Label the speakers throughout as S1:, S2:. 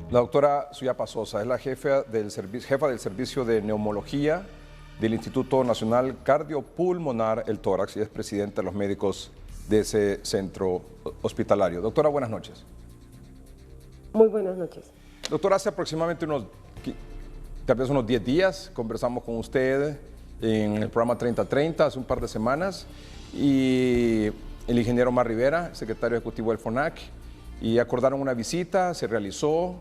S1: La doctora Suyapa Sosa es la jefa del servicio de neumología del Instituto Nacional Cardiopulmonar, el Tórax, y es presidenta de los médicos de ese centro hospitalario. Doctora, buenas noches.
S2: Muy buenas noches.
S1: Doctora, hace aproximadamente tal vez unos 10 días conversamos con usted en el programa 3030, hace un par de semanas, y el ingeniero Omar Rivera, secretario ejecutivo del FONAC, y acordaron una visita, se realizó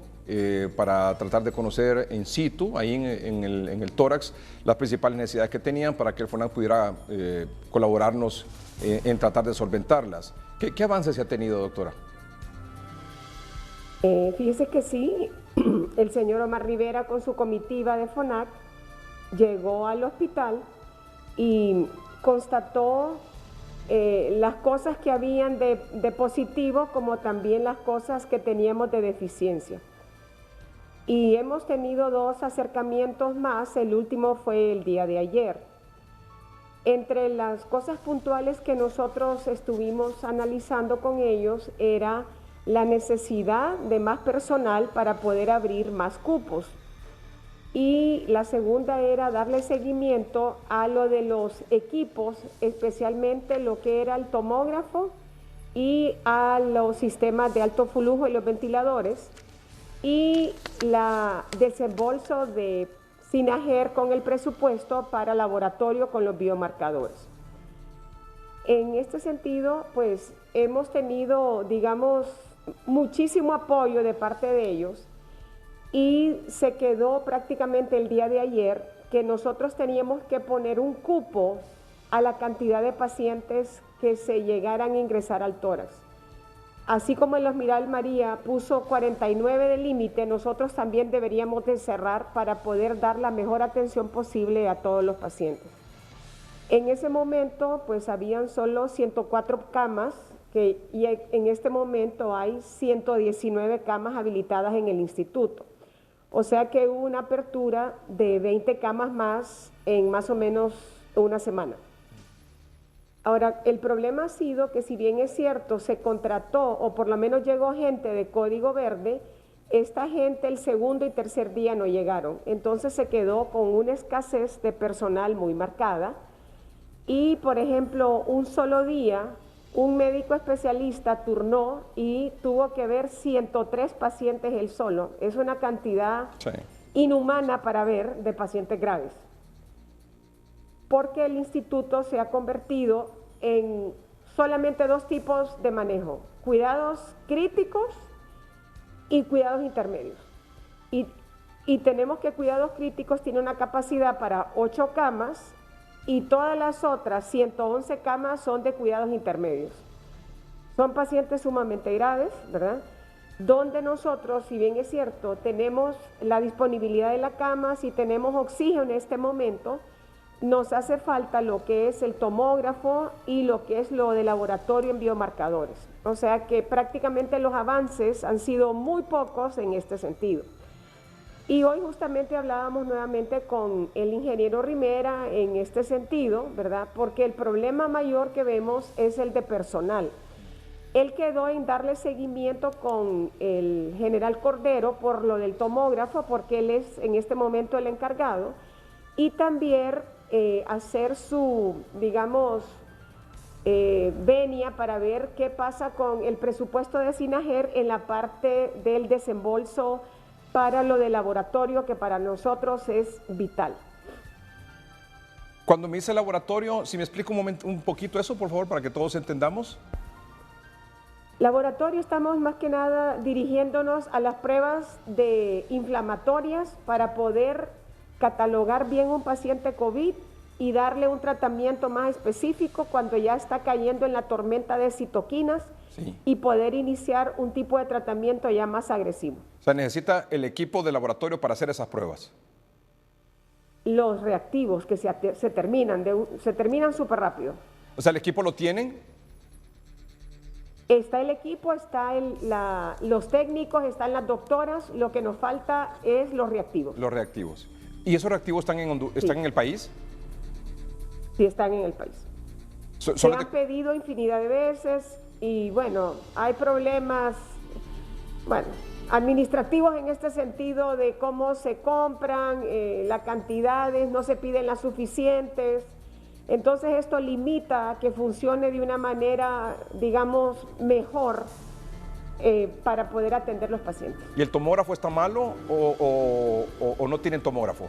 S1: para tratar de conocer in situ, ahí en el tórax, las principales necesidades que tenían para que el FONAC pudiera colaborarnos en tratar de solventarlas. ¿Qué avances se ha tenido, doctora?
S2: Fíjese que sí, el señor Omar Rivera con su comitiva de FONAC llegó al hospital y constató las cosas que habían de positivo, como también las cosas que teníamos de deficiencia. Y hemos tenido 2 acercamientos más, el último fue el día de ayer. Entre las cosas puntuales que nosotros estuvimos analizando con ellos era la necesidad de más personal para poder abrir más cupos. Y la segunda era darle seguimiento a lo de los equipos, especialmente lo que era el tomógrafo y a los sistemas de alto flujo y los ventiladores, y la desembolso de Sinajer con el presupuesto para laboratorio con los biomarcadores. En este sentido, pues hemos tenido, digamos, muchísimo apoyo de parte de ellos, y se quedó prácticamente el día de ayer que nosotros teníamos que poner un cupo a la cantidad de pacientes que se llegaran a ingresar al tórax. Así como el Hospital María puso 49 de límite, nosotros también deberíamos de cerrar para poder dar la mejor atención posible a todos los pacientes. En ese momento, pues habían solo 104 camas, y en este momento hay 119 camas habilitadas en el instituto. O sea que hubo una apertura de 20 camas más en más o menos una semana. Ahora, el problema ha sido que, si bien es cierto, se contrató o por lo menos llegó gente de código verde, esta gente el segundo y tercer día no llegaron. Entonces se quedó con una escasez de personal muy marcada. Y, por ejemplo, un solo día, un médico especialista turnó y tuvo que ver 103 pacientes él solo. Es una cantidad inhumana para ver de pacientes graves. Porque el instituto se ha convertido en solamente 2 tipos de manejo: cuidados críticos y cuidados intermedios. Y tenemos que cuidados críticos tiene una capacidad para 8 camas, y todas las otras 111 camas son de cuidados intermedios. Son pacientes sumamente graves, ¿verdad? Donde nosotros, si bien es cierto, tenemos la disponibilidad de la cama, si tenemos oxígeno en este momento, nos hace falta lo que es el tomógrafo y lo que es lo de laboratorio en biomarcadores. O sea que prácticamente los avances han sido muy pocos en este sentido. Y hoy justamente hablábamos nuevamente con el ingeniero Rivera en este sentido, ¿verdad? Porque el problema mayor que vemos es el de personal. Él quedó en darle seguimiento con el general Cordero por lo del tomógrafo, porque él es en este momento el encargado, y también hacer su, digamos, venia para ver qué pasa con el presupuesto de Sinajer en la parte del desembolso para lo de laboratorio, que para nosotros es vital.
S1: Cuando me dice laboratorio, si me explica un poquito eso, por favor, para que todos entendamos.
S2: Laboratorio, estamos más que nada dirigiéndonos a las pruebas inflamatorias para poder catalogar bien un paciente COVID y darle un tratamiento más específico cuando ya está cayendo en la tormenta de citoquinas, y poder iniciar un tipo de tratamiento ya más agresivo.
S1: O sea, necesita el equipo de laboratorio para hacer esas pruebas.
S2: Los reactivos que se terminan súper rápido.
S1: O sea, ¿el equipo lo tienen?
S2: Está el equipo, los técnicos, están las doctoras, lo que nos falta es los reactivos.
S1: Los reactivos. ¿Y esos reactivos están en el país?
S2: Sí, están en el país. Se han pedido infinidad de veces y bueno, hay problemas. Bueno, administrativos en este sentido de cómo se compran, las cantidades, no se piden las suficientes. Entonces esto limita a que funcione de una manera, digamos, mejor para poder atender los pacientes.
S1: ¿Y el tomógrafo está malo o no tienen tomógrafo?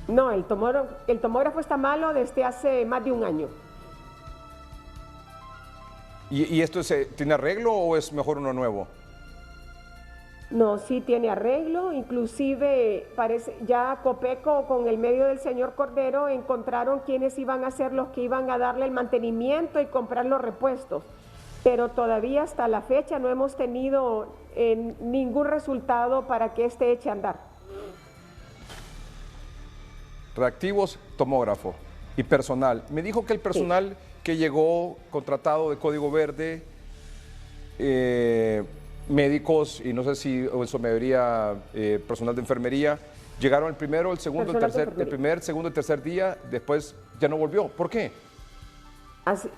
S2: No, el tomógrafo está malo desde hace más de un año.
S1: ¿Y esto tiene arreglo o es mejor uno nuevo?
S2: No, sí tiene arreglo, inclusive parece ya Copeco con el medio del señor Cordero encontraron quiénes iban a ser los que iban a darle el mantenimiento y comprar los repuestos, pero todavía hasta la fecha no hemos tenido ningún resultado para que este eche a andar.
S1: Reactivos, tomógrafo y personal. Me dijo que el personal que llegó contratado de Código Verde, médicos y no sé si en su mayoría personal de enfermería, llegaron el primero, el segundo, el primer, segundo y tercer día, después ya no volvió. ¿Por qué?
S2: Así,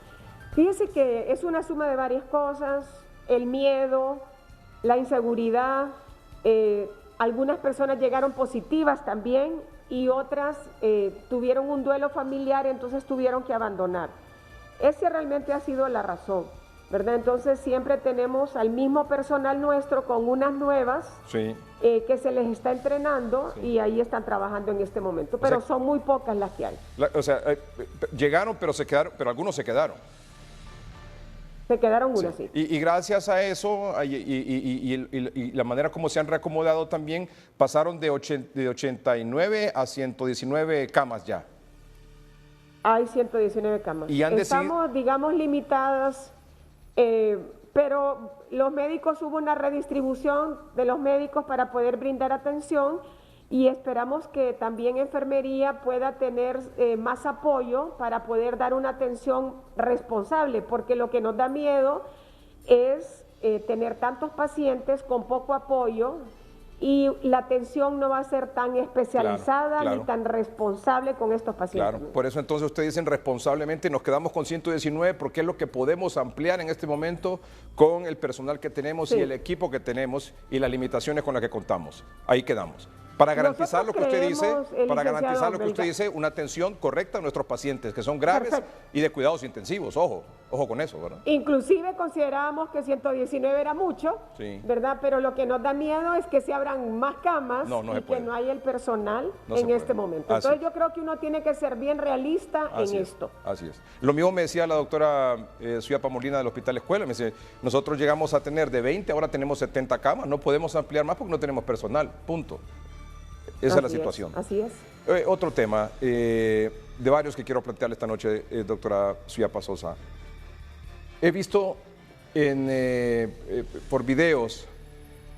S2: fíjese que es una suma de varias cosas, el miedo, la inseguridad, algunas personas llegaron positivas también y otras tuvieron un duelo familiar, entonces tuvieron que abandonar. Esa realmente ha sido la razón, ¿verdad? Entonces siempre tenemos al mismo personal nuestro con unas nuevas que se les está entrenando y ahí están trabajando en este momento, pero son muy pocas las que hay.
S1: Llegaron, pero se quedaron, pero algunos se quedaron.
S2: Se quedaron unas, sí.
S1: Y gracias a eso y la manera como se han reacomodado también, pasaron de 89 a 119 camas ya.
S2: Hay 119 camas.
S1: Y
S2: estamos, digamos, limitadas, pero los médicos, hubo una redistribución de los médicos para poder brindar atención y esperamos que también enfermería pueda tener más apoyo para poder dar una atención responsable, porque lo que nos da miedo es tener tantos pacientes con poco apoyo y la atención no va a ser tan especializada ni tan responsable con estos pacientes.
S1: Claro, por eso entonces ustedes dicen responsablemente nos quedamos con 119 porque es lo que podemos ampliar en este momento con el personal que tenemos y el equipo que tenemos y las limitaciones con las que contamos. Ahí quedamos. Para garantizar lo que usted dice, una atención correcta a nuestros pacientes que son graves y de cuidados intensivos, ojo con eso, ¿verdad?
S2: Inclusive considerábamos que 119 era mucho, ¿verdad? Pero lo que nos da miedo es que se abran más camas y que no hay el personal en este momento. Entonces yo creo que uno tiene que ser bien realista en esto.
S1: Así es. Lo mismo me decía la doctora Suyapa Molina del Hospital Escuela, me dice, nosotros llegamos a tener de 20, ahora tenemos 70 camas, no podemos ampliar más porque no tenemos personal, punto. Esa es la situación.
S2: Así es.
S1: Otro tema, de varios que quiero plantearle esta noche, doctora Suyapa Sosa. He visto por videos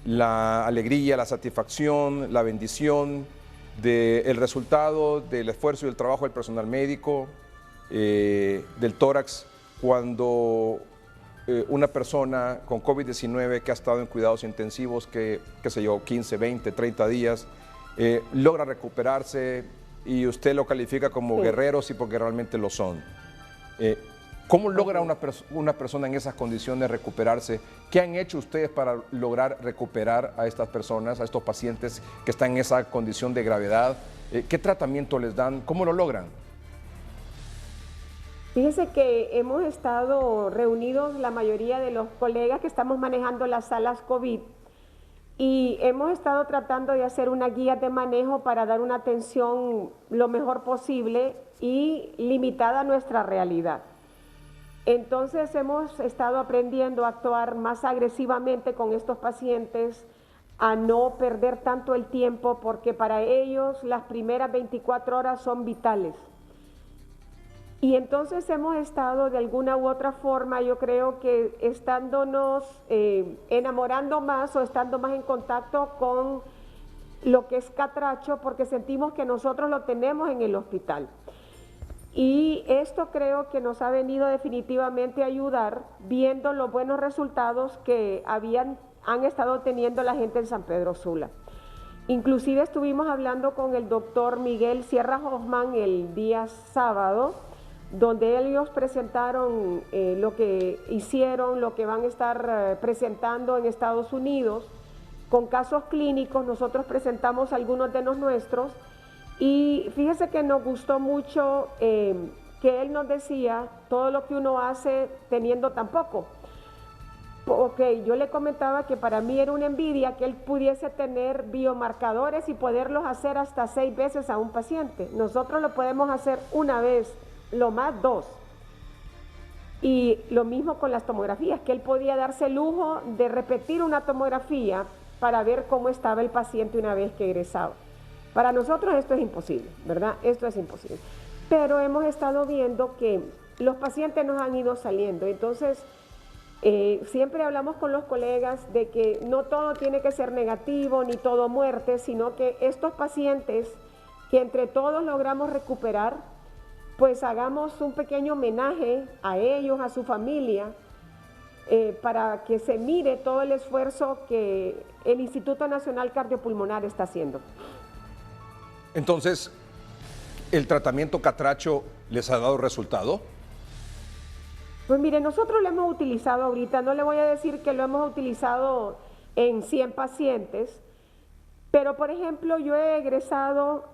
S1: la alegría, la satisfacción, la bendición del resultado del esfuerzo y del trabajo del personal médico, del tórax, cuando una persona con COVID-19 que ha estado en cuidados intensivos, qué sé yo, 15, 20, 30 días, logra recuperarse y usted lo califica como guerreros y porque realmente lo son. ¿Cómo logra una persona en esas condiciones recuperarse? ¿Qué han hecho ustedes para lograr recuperar a estas personas, a estos pacientes que están en esa condición de gravedad? ¿Qué tratamiento les dan? ¿Cómo lo logran?
S2: Fíjese que hemos estado reunidos la mayoría de los colegas que estamos manejando las salas COVID y hemos estado tratando de hacer una guía de manejo para dar una atención lo mejor posible y limitada a nuestra realidad. Entonces hemos estado aprendiendo a actuar más agresivamente con estos pacientes, a no perder tanto el tiempo porque para ellos las primeras 24 horas son vitales. Y entonces hemos estado de alguna u otra forma, yo creo que estándonos enamorando más o estando más en contacto con lo que es Catracho, porque sentimos que nosotros lo tenemos en el hospital. Y esto creo que nos ha venido definitivamente a ayudar, viendo los buenos resultados que han estado teniendo la gente en San Pedro Sula. Inclusive estuvimos hablando con el doctor Miguel Sierra Hoffman el día sábado, donde ellos presentaron lo que hicieron, lo que van a estar presentando en Estados Unidos, con casos clínicos. Nosotros presentamos algunos de los nuestros y fíjese que nos gustó mucho que él nos decía todo lo que uno hace teniendo tan poco. Ok, yo le comentaba que para mí era una envidia que él pudiese tener biomarcadores y poderlos hacer hasta 6 veces a un paciente. Nosotros lo podemos hacer una vez, lo más 2. Y lo mismo con las tomografías, que él podía darse el lujo de repetir una tomografía para ver cómo estaba el paciente una vez que egresaba. Para nosotros esto es imposible, ¿verdad? Esto es imposible. Pero hemos estado viendo que los pacientes nos han ido saliendo. Entonces, siempre hablamos con los colegas de que no todo tiene que ser negativo ni todo muerte, sino que estos pacientes que entre todos logramos recuperar, pues hagamos un pequeño homenaje a ellos, a su familia, para que se mire todo el esfuerzo que el Instituto Nacional Cardiopulmonar está haciendo.
S1: Entonces, ¿el tratamiento Catracho les ha dado resultado?
S2: Pues mire, nosotros lo hemos utilizado ahorita, no le voy a decir que lo hemos utilizado en 100 pacientes, pero por ejemplo yo he egresado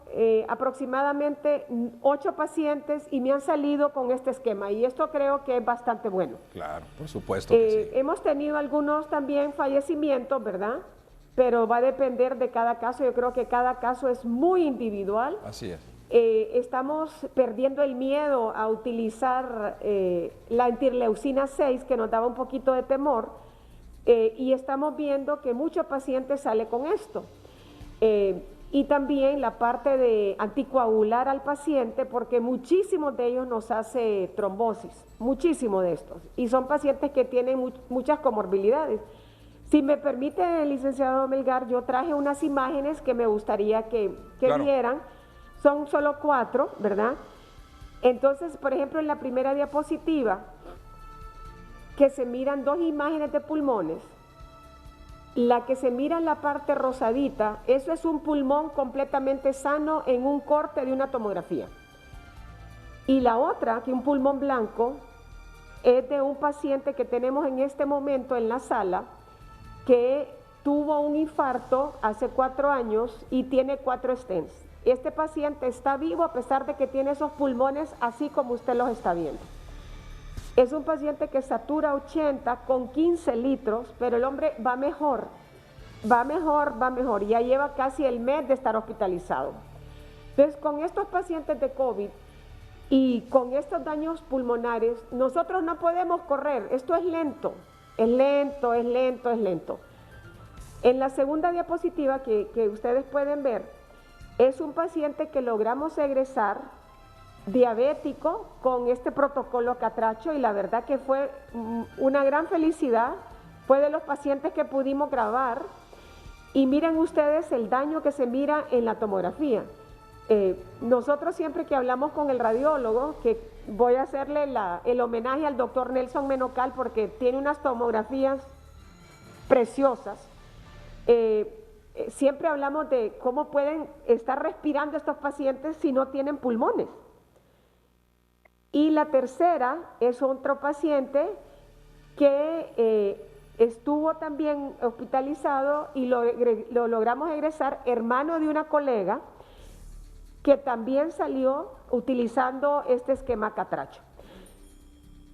S2: aproximadamente 8 pacientes y me han salido con este esquema y esto creo que es bastante bueno.
S1: Claro, por supuesto que sí.
S2: Hemos tenido algunos también fallecimientos, ¿verdad? Pero va a depender de cada caso, yo creo que cada caso es muy individual.
S1: Así es.
S2: Estamos perdiendo el miedo a utilizar la interleucina 6, que nos daba un poquito de temor, y estamos viendo que muchos pacientes salen con esto. Y también la parte de anticoagular al paciente, porque muchísimos de ellos nos hace trombosis, muchísimos de estos, y son pacientes que tienen muchas comorbilidades. Si me permite, licenciado Melgar, yo traje unas imágenes que me gustaría que claro, vieran. Son solo 4, ¿verdad? Entonces, por ejemplo, en la primera diapositiva, que se miran 2 imágenes de pulmones, la que se mira en la parte rosadita, eso es un pulmón completamente sano en un corte de una tomografía. Y la otra, que un pulmón blanco, es de un paciente que tenemos en este momento en la sala, que tuvo un infarto hace 4 años y tiene 4 stents. Este paciente está vivo a pesar de que tiene esos pulmones así como usted los está viendo. Es un paciente que satura 80 con 15 litros, pero el hombre va mejor, va mejor, va mejor. Ya lleva casi el mes de estar hospitalizado. Entonces, con estos pacientes de COVID y con estos daños pulmonares, nosotros no podemos correr. Esto es lento, es lento, es lento, es lento. En la segunda diapositiva que ustedes pueden ver, es un paciente que logramos egresar diabético con este protocolo Catracho y la verdad que fue una gran felicidad, fue de los pacientes que pudimos grabar y miren ustedes el daño que se mira en la tomografía. Nosotros siempre que hablamos con el radiólogo, que voy a hacerle el homenaje al doctor Nelson Menocal porque tiene unas tomografías preciosas, siempre hablamos de cómo pueden estar respirando estos pacientes si no tienen pulmones. Y la tercera es otro paciente que estuvo también hospitalizado y lo logramos egresar, hermano de una colega que también salió utilizando este esquema Catracho.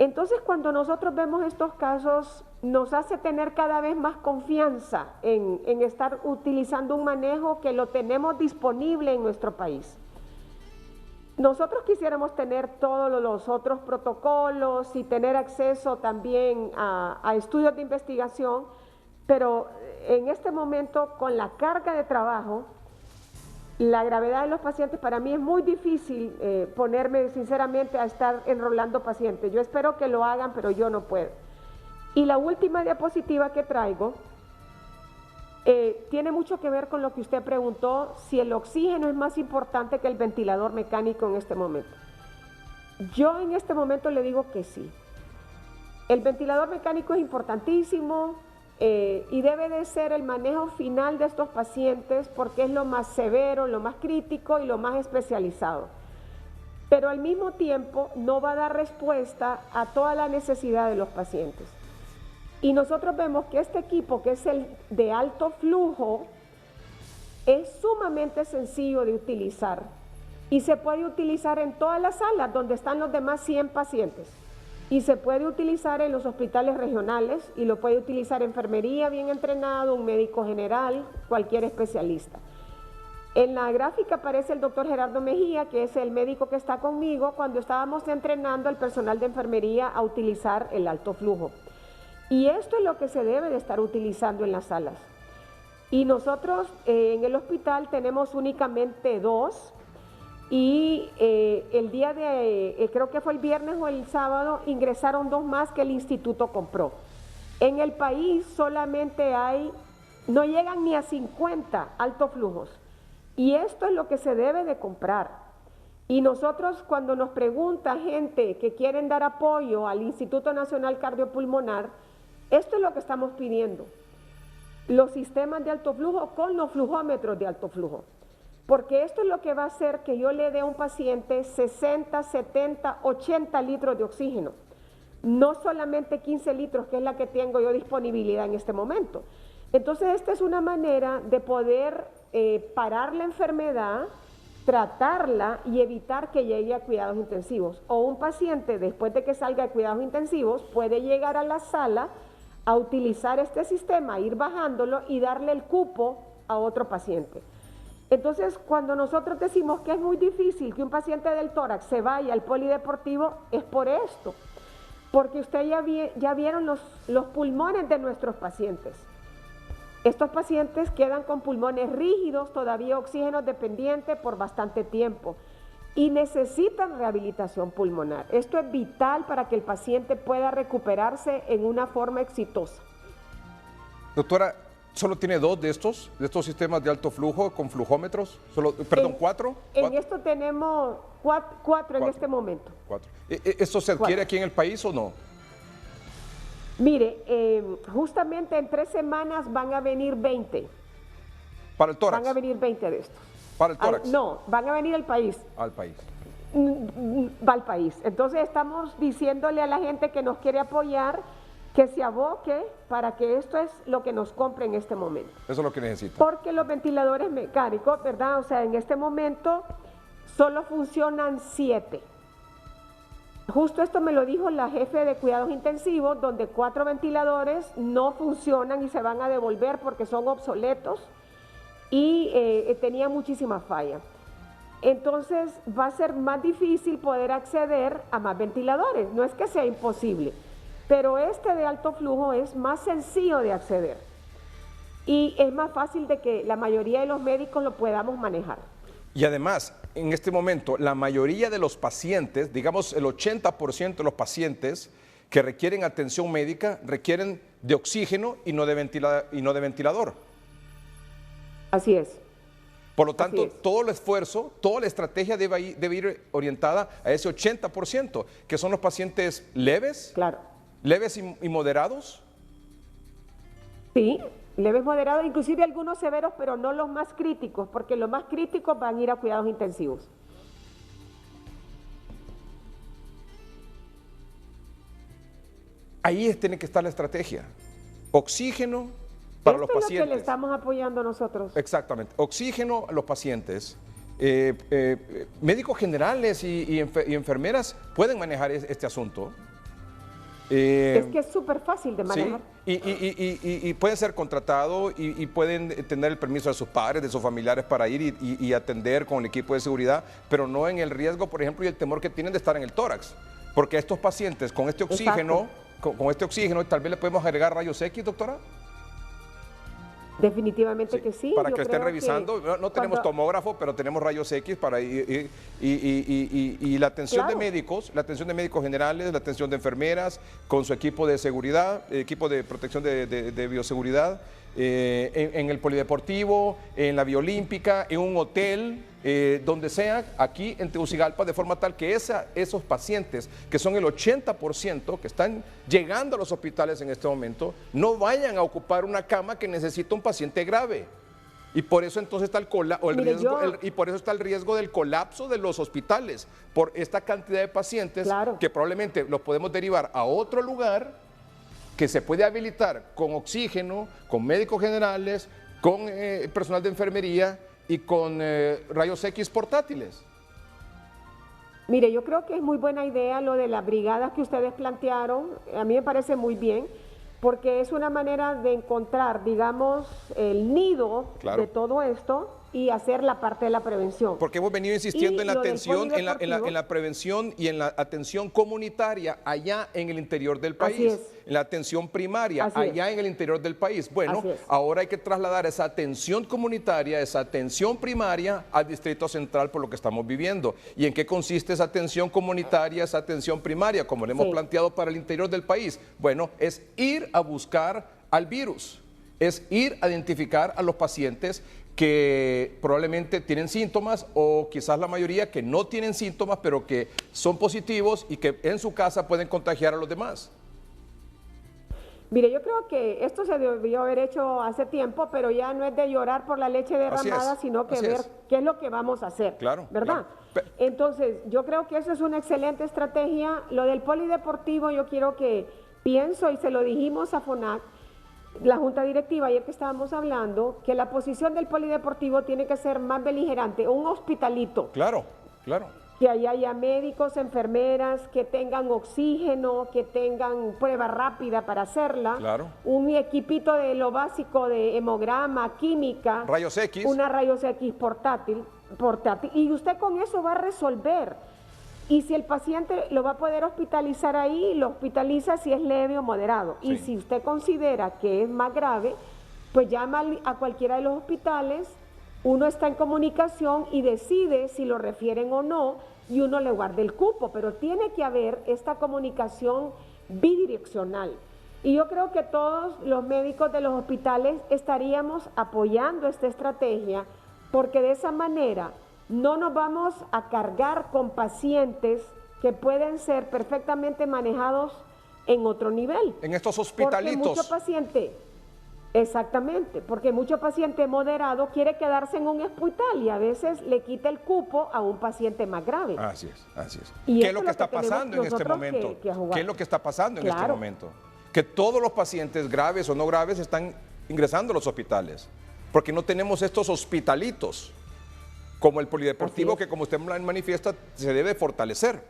S2: Entonces, cuando nosotros vemos estos casos, nos hace tener cada vez más confianza en estar utilizando un manejo que lo tenemos disponible en nuestro país. Nosotros quisiéramos tener todos los otros protocolos y tener acceso también a estudios de investigación, pero en este momento, con la carga de trabajo, la gravedad de los pacientes, para mí es muy difícil ponerme sinceramente a estar enrolando pacientes. Yo espero que lo hagan, pero yo no puedo. Y la última diapositiva que traigo tiene mucho que ver con lo que usted preguntó, si el oxígeno es más importante que el ventilador mecánico en este momento. Yo en este momento le digo que sí. El ventilador mecánico es importantísimo, y debe de ser el manejo final de estos pacientes porque es lo más severo, lo más crítico y lo más especializado. Pero al mismo tiempo no va a dar respuesta a toda la necesidad de los pacientes. Y nosotros vemos que este equipo, que es el de alto flujo, es sumamente sencillo de utilizar y se puede utilizar en todas las salas donde están los demás 100 pacientes. Y se puede utilizar en los hospitales regionales y lo puede utilizar enfermería bien entrenado, un médico general, cualquier especialista. En la gráfica aparece el doctor Gerardo Mejía, que es el médico que está conmigo cuando estábamos entrenando al personal de enfermería a utilizar el alto flujo. Y esto es lo que se debe de estar utilizando en las salas. Y nosotros en el hospital tenemos únicamente 2 y el día de, creo que fue el viernes o el sábado, ingresaron 2 más que el instituto compró. En el país solamente hay, no llegan ni a 50 altos flujos. Y esto es lo que se debe de comprar. Y nosotros cuando nos pregunta gente que quieren dar apoyo al Instituto Nacional Cardiopulmonar, esto es lo que estamos pidiendo. Los sistemas de alto flujo con los flujómetros de alto flujo. Porque esto es lo que va a hacer que yo le dé a un paciente 60, 70, 80 litros de oxígeno. No solamente 15 litros, que es la que tengo yo disponibilidad en este momento. Entonces, esta es una manera de poder parar la enfermedad, tratarla y evitar que llegue a cuidados intensivos. O un paciente, después de que salga de cuidados intensivos, puede llegar a la sala a utilizar este sistema, ir bajándolo y darle el cupo a otro paciente. Entonces, cuando nosotros decimos que es muy difícil que un paciente del tórax se vaya al polideportivo, es por esto. Porque ustedes ya vieron los pulmones de nuestros pacientes. Estos pacientes quedan con pulmones rígidos, todavía oxígeno dependiente por bastante tiempo y necesitan rehabilitación pulmonar. Esto es vital para que el paciente pueda recuperarse en una forma exitosa.
S1: Doctora, ¿solo tiene 2 de estos sistemas de alto flujo con flujómetros? Perdón, 4.
S2: En esto tenemos 4 en este momento.
S1: 4. ¿Esto se adquiere aquí en el país o no?
S2: Mire, justamente en 3 semanas van a venir 20.
S1: ¿Para el tórax?
S2: Van a venir 20 de estos.
S1: ¿Para el tórax?
S2: No, van a venir al país.
S1: Al país.
S2: Va al país. Entonces estamos diciéndole a la gente que nos quiere apoyar que se aboque para que esto es lo que nos compre en este momento.
S1: Eso es lo que necesita.
S2: Porque los ventiladores mecánicos, ¿verdad? O sea, en este momento solo funcionan 7. Justo esto me lo dijo la jefe de cuidados intensivos, donde 4 ventiladores no funcionan y se van a devolver porque son obsoletos y tenía muchísima falla. Entonces va a ser más difícil poder acceder a más ventiladores. No es que sea imposible, pero este de alto flujo es más sencillo de acceder y es más fácil de que la mayoría de los médicos lo podamos manejar.
S1: Y además, en este momento, la mayoría de los pacientes, digamos el 80% de los pacientes que requieren atención médica, requieren de oxígeno y no de ventilador.
S2: Así es.
S1: Por lo tanto, todo el esfuerzo, toda la estrategia debe ir orientada a ese 80%, que son los pacientes leves,
S2: claro,
S1: leves y moderados.
S2: Sí, leves, moderados, inclusive algunos severos, pero no los más críticos, porque los más críticos van a ir a cuidados intensivos.
S1: Ahí tiene que estar la estrategia. Oxígeno para los pacientes.
S2: Esto es lo que le estamos apoyando nosotros.
S1: Exactamente. Oxígeno a los pacientes. Médicos generales y enfermeras pueden manejar este asunto.
S2: Es que es súper fácil de manejar.
S1: Sí, y pueden ser contratados y pueden tener el permiso de sus padres, de sus familiares para ir y atender con el equipo de seguridad, pero no en el riesgo, por ejemplo, y el temor que tienen de estar en el tórax. Porque a estos pacientes con este oxígeno, con este oxígeno, tal vez le podemos agregar rayos X, doctora.
S2: Definitivamente que sí.
S1: Para que estén revisando. No tenemos tomógrafo, pero tenemos rayos X para ir. Y la atención de médicos, la atención de médicos generales, la atención de enfermeras, con su equipo de seguridad, equipo de protección de bioseguridad, en el polideportivo, en la Biolímpica, en un hotel, donde sea, aquí en Tegucigalpa, de forma tal que esos pacientes, que son el 80% que están llegando a los hospitales en este momento, no vayan a ocupar una cama que necesita un paciente grave. Y por eso entonces está el riesgo del colapso de los hospitales, por esta cantidad de pacientes que probablemente los podemos derivar a otro lugar que se puede habilitar con oxígeno, con médicos generales, con personal de enfermería y con rayos X portátiles.
S2: Mire, yo creo que es muy buena idea lo de las brigadas que ustedes plantearon. A mí me parece muy bien, porque es una manera de encontrar, digamos, el nido
S1: Claro.
S2: de todo esto y hacer la parte de la prevención.
S1: Porque hemos venido insistiendo
S2: Y
S1: en la
S2: lo del
S1: atención,
S2: polideportivo.
S1: en la prevención y en la atención comunitaria allá en el interior del país.
S2: Así es.
S1: En la atención primaria
S2: Así
S1: allá en el interior del país. Bueno,
S2: Así es.
S1: ahora hay que trasladar esa atención comunitaria, esa atención primaria al Distrito Central por lo que estamos viviendo. ¿Y en qué consiste esa atención comunitaria, esa atención primaria, como le hemos
S2: Sí.
S1: planteado para el interior del país? Bueno, es ir a buscar al virus, es ir a identificar a los pacientes que probablemente tienen síntomas o quizás la mayoría que no tienen síntomas, pero que son positivos y que en su casa pueden contagiar a los demás.
S2: Mire, yo creo que esto se debió haber hecho hace tiempo, pero ya no es de llorar por la leche derramada, sino que
S1: así
S2: ver
S1: es.
S2: qué es lo que vamos a hacer.
S1: Claro,
S2: ¿Verdad?
S1: claro.
S2: Entonces, yo creo que eso es una excelente estrategia. Lo del polideportivo, yo quiero que pienso, y se lo dijimos a FONAC, la Junta Directiva, ayer que estábamos hablando, que la posición del polideportivo tiene que ser más beligerante, un hospitalito.
S1: Claro, claro.
S2: Que allá haya médicos, enfermeras, que tengan oxígeno, que tengan prueba rápida para hacerla,
S1: Claro.
S2: un equipito de lo básico de hemograma, química,
S1: Rayos X.
S2: una rayos X portátil, y usted con eso va a resolver. Y si el paciente lo va a poder hospitalizar ahí, lo hospitaliza si es leve o moderado.
S1: Sí.
S2: Y si usted considera que es más grave, pues llama a cualquiera de los hospitales, uno está en comunicación y decide si lo refieren o no, y uno le guarda el cupo, pero tiene que haber esta comunicación bidireccional. Y yo creo que todos los médicos de los hospitales estaríamos apoyando esta estrategia, porque de esa manera no nos vamos a cargar con pacientes que pueden ser perfectamente manejados en otro nivel.
S1: En estos
S2: Porque
S1: hospitalitos.
S2: mucho paciente, exactamente, porque mucho paciente moderado quiere quedarse en un hospital y a veces le quita el cupo a un paciente más grave.
S1: Así es, así es.
S2: Y
S1: ¿Qué es
S2: eso
S1: lo
S2: es
S1: que está
S2: lo que tenemos
S1: pasando en este
S2: nosotros
S1: momento?
S2: que jugar.
S1: ¿Qué es lo que está pasando en este
S2: Claro.
S1: momento? Que todos los pacientes graves o no graves están ingresando a los hospitales, porque no tenemos estos hospitalitos como el polideportivo
S2: Así es.
S1: que, como usted manifiesta, se debe fortalecer.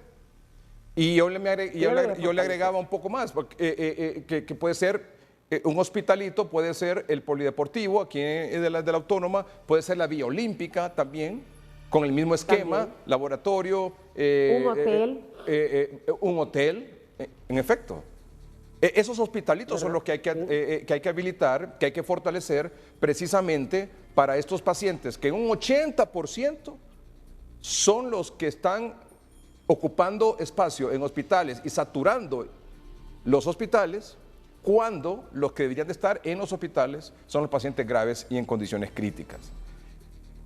S1: Y yo le agregaba un poco más, que puede ser un hospitalito, puede ser el polideportivo, aquí de la Autónoma, puede ser la Vía Olímpica también, con el mismo esquema,
S2: También.
S1: laboratorio,
S2: Un hotel.
S1: un hotel, en efecto. Esos hospitalitos son los que hay que habilitar, que hay que fortalecer precisamente para estos pacientes, que un 80% son los que están ocupando espacio en hospitales y saturando los hospitales, cuando los que deberían de estar en los hospitales son los pacientes graves y en condiciones críticas.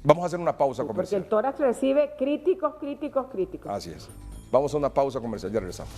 S1: Vamos a hacer una pausa
S2: Porque
S1: comercial.
S2: el tórax recibe críticos, críticos, críticos.
S1: Así es. Vamos a una pausa comercial, ya regresamos.